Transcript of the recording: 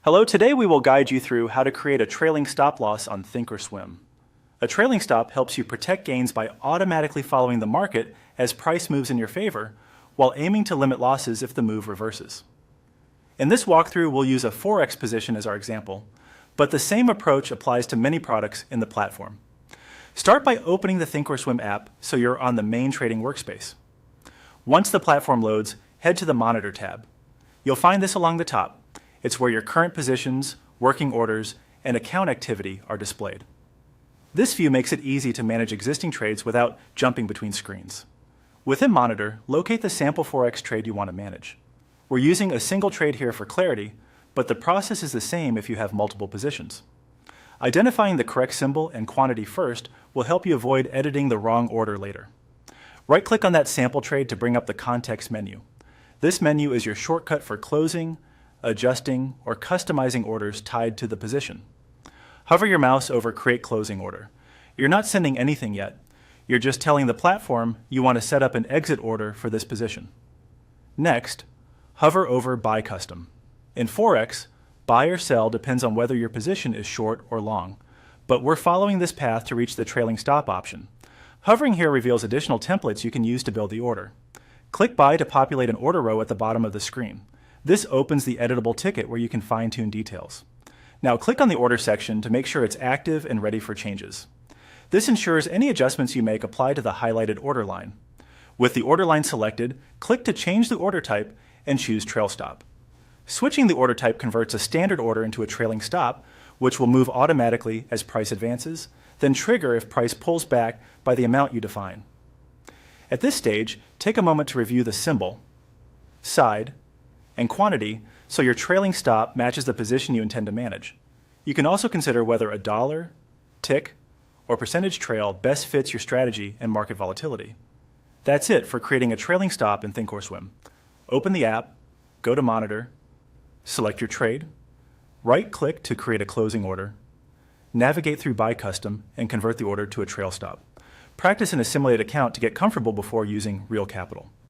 Hello, today we will guide you through how to create a trailing stop loss on ThinkorSwim. A trailing stop helps you protect gains by automatically following the market as price moves in your favor, while aiming to limit losses if the move reverses. In this walkthrough, we'll use a Forex position as our example, but the same approach applies to many products in the platform. Start by opening the ThinkorSwim app so you're on the main trading workspace. Once the platform loads, head to the Monitor tab. You'll find this along the top. It's where your current positions, working orders, and account activity are displayed. This view makes it easy to manage existing trades without jumping between screens. Within Monitor, locate the sample Forex trade you want to manage. We're using a single trade here for clarity, but the process is the same if you have multiple positions. Identifying the correct symbol and quantity first will help you avoid editing the wrong order later. Right-click on that sample trade to bring up the context menu. This menu is your shortcut for closing, adjusting, or customizing orders tied to the position. Hover your mouse over Create Closing Order. You're not sending anything yet. You're just telling the platform you want to set up an exit order for this position. Next, hover over Buy Custom. In Forex, buy or sell depends on whether your position is short or long, but we're following this path to reach the trailing stop option. Hovering here reveals additional templates you can use to build the order. Click Buy to populate an order row at the bottom of the screen. This opens the editable ticket where you can fine-tune details. Now click on the order section to make sure it's active and ready for changes. This ensures any adjustments you make apply to the highlighted order line. With the order line selected, click to change the order type and choose Trail Stop. Switching the order type converts a standard order into a trailing stop, which will move automatically as price advances, then trigger if price pulls back by the amount you define. At this stage, take a moment to review the symbol, side, and quantity so your trailing stop matches the position you intend to manage. You can also consider whether a dollar, tick, or percentage trail best fits your strategy and market volatility. That's it for creating a trailing stop in ThinkorSwim. Open the app, go to Monitor, select your trade, right-click to create a closing order, navigate through Buy Custom, and convert the order to a trail stop. Practice in a simulated account to get comfortable before using real capital.